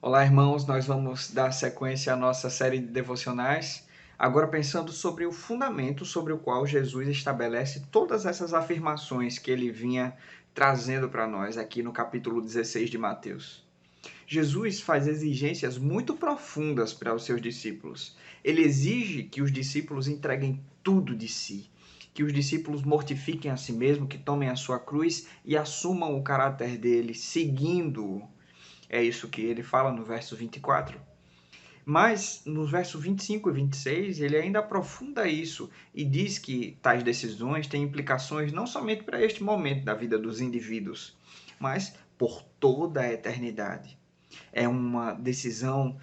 Olá, irmãos, nós vamos dar sequência à nossa série de devocionais, agora pensando sobre o fundamento sobre o qual Jesus estabelece todas essas afirmações que ele vinha trazendo para nós aqui no capítulo 16 de Mateus. Jesus faz exigências muito profundas para os seus discípulos. Ele exige que os discípulos entreguem tudo de si, que os discípulos mortifiquem a si mesmos, que tomem a sua cruz e assumam o caráter dele, seguindo-o. É isso que ele fala no verso 24. Mas nos versos 25 e 26, ele ainda aprofunda isso e diz que tais decisões têm implicações não somente para este momento da vida dos indivíduos, mas por toda a eternidade. É uma decisão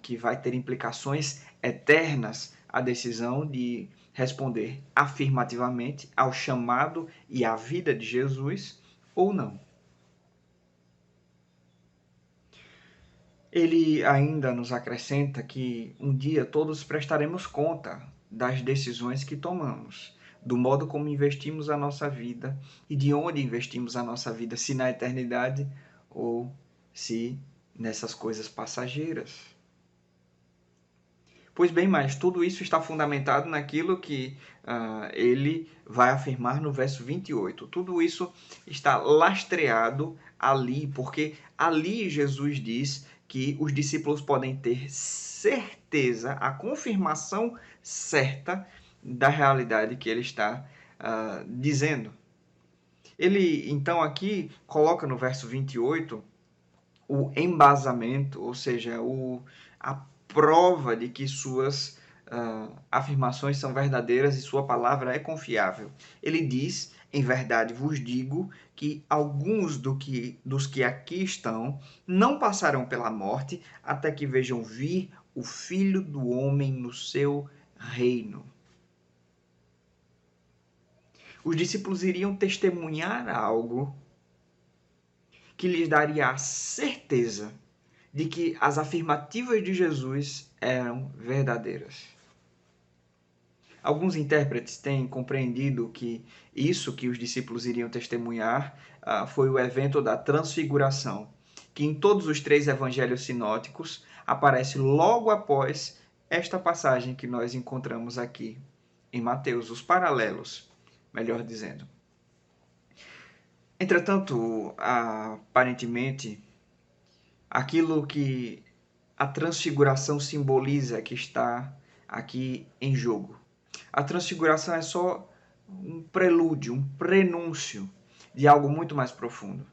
que vai ter implicações eternas, a decisão de responder afirmativamente ao chamado e à vida de Jesus ou não. Ele ainda nos acrescenta que um dia todos prestaremos conta das decisões que tomamos, do modo como investimos a nossa vida e de onde investimos a nossa vida, se na eternidade ou se nessas coisas passageiras. Pois bem, mas tudo isso está fundamentado naquilo que ele vai afirmar no verso 28. Tudo isso está lastreado ali, porque ali Jesus diz que os discípulos podem ter certeza, a confirmação certa da realidade que ele está dizendo. Ele, então, aqui coloca no verso 28 o embasamento, ou seja, a prova de que suas afirmações são verdadeiras e sua palavra é confiável. Ele diz, em verdade vos digo, que alguns dos que aqui estão não passarão pela morte até que vejam vir o Filho do Homem no seu reino. Os discípulos iriam testemunhar algo que lhes daria a certeza de que as afirmativas de Jesus eram verdadeiras. Alguns intérpretes têm compreendido que isso que os discípulos iriam testemunhar foi o evento da transfiguração, que em todos os três evangelhos sinóticos aparece logo após esta passagem que nós encontramos aqui em Mateus, os paralelos, melhor dizendo. Entretanto, aparentemente, aquilo que a transfiguração simboliza que está aqui em jogo. A transfiguração é só um prelúdio, um prenúncio de algo muito mais profundo.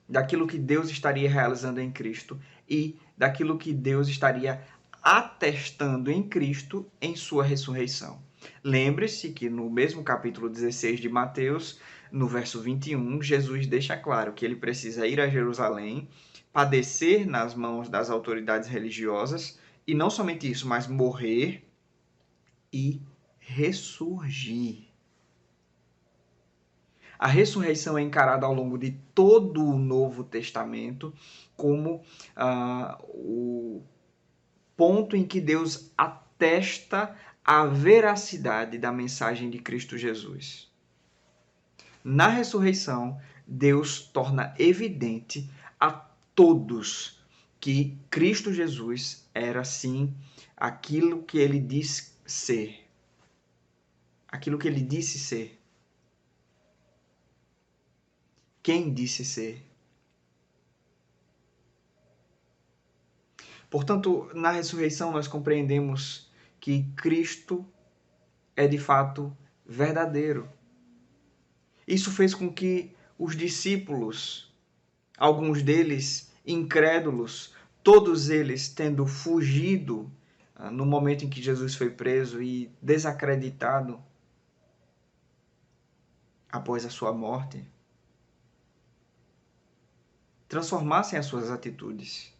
Daquilo que Deus estaria realizando em Cristo e daquilo que Deus estaria atestando em Cristo em sua ressurreição. Lembre-se que no mesmo capítulo 16 de Mateus, no verso 21, Jesus deixa claro que ele precisa ir a Jerusalém, padecer nas mãos das autoridades religiosas, e não somente isso, mas morrer e ressurgir. A ressurreição é encarada ao longo de todo o Novo Testamento como o ponto em que Deus atesta a veracidade da mensagem de Cristo Jesus. Na ressurreição, Deus torna evidente a todos que Cristo Jesus era, sim, aquilo que ele diz ser. Aquilo que ele disse ser. Quem disse ser. Portanto, na ressurreição nós compreendemos que Cristo é de fato verdadeiro. Isso fez com que os discípulos, alguns deles incrédulos, todos eles tendo fugido no momento em que Jesus foi preso e desacreditado após a sua morte, transformassem as suas atitudes.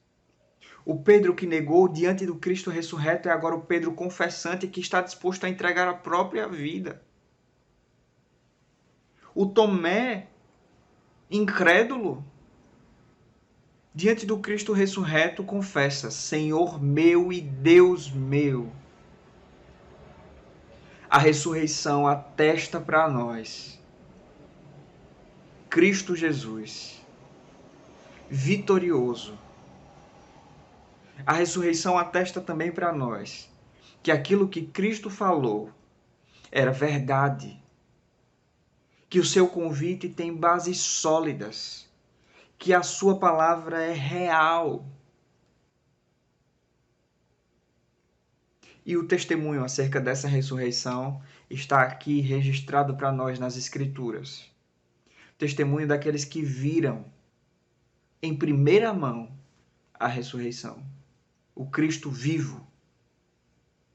O Pedro que negou diante do Cristo ressurreto é agora o Pedro confessante que está disposto a entregar a própria vida. O Tomé, incrédulo, diante do Cristo ressurreto, confessa: Senhor meu e Deus meu. A ressurreição atesta para nós Cristo Jesus, vitorioso, A ressurreição atesta também para nós que aquilo que Cristo falou era verdade, que o seu convite tem bases sólidas, que a sua palavra é real. E o testemunho acerca dessa ressurreição está aqui registrado para nós nas Escrituras. Testemunho daqueles que viram em primeira mão a ressurreição. O Cristo vivo,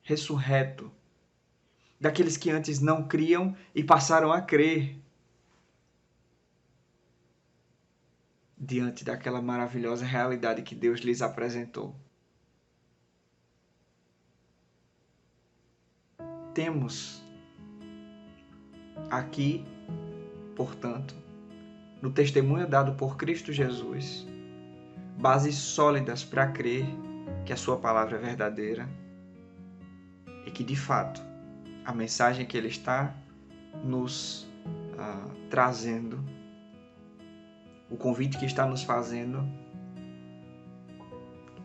ressurreto. Daqueles que antes não criam e passaram a crer diante daquela maravilhosa realidade que Deus lhes apresentou. Temos aqui, portanto, no testemunho dado por Cristo Jesus, bases sólidas para crer que a sua palavra é verdadeira e que, de fato, a mensagem que ele está nos trazendo, o convite que está nos fazendo,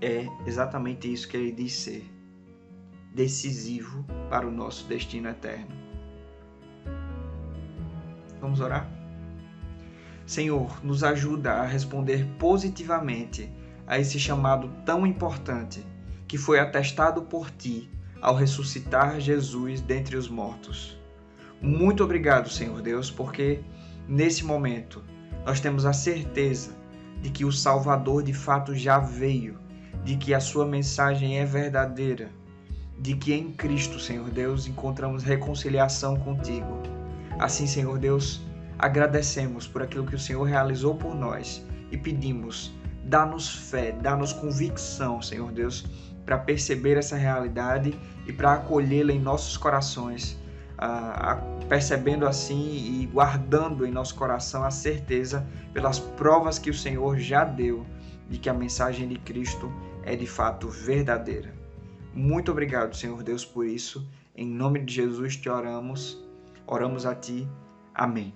é exatamente isso que ele diz ser: decisivo para o nosso destino eterno. Vamos orar? Senhor, nos ajuda a responder positivamente a esse chamado tão importante que foi atestado por Ti ao ressuscitar Jesus dentre os mortos. Muito obrigado, Senhor Deus, porque nesse momento nós temos a certeza de que o Salvador de fato já veio, de que a sua mensagem é verdadeira, de que em Cristo, Senhor Deus, encontramos reconciliação contigo. Assim, Senhor Deus, agradecemos por aquilo que o Senhor realizou por nós e pedimos, dá-nos fé, dá-nos convicção, Senhor Deus, para perceber essa realidade e para acolhê-la em nossos corações, percebendo assim e guardando em nosso coração a certeza pelas provas que o Senhor já deu de que a mensagem de Cristo é de fato verdadeira. Muito obrigado, Senhor Deus, por isso. Em nome de Jesus te oramos a Ti. Amém.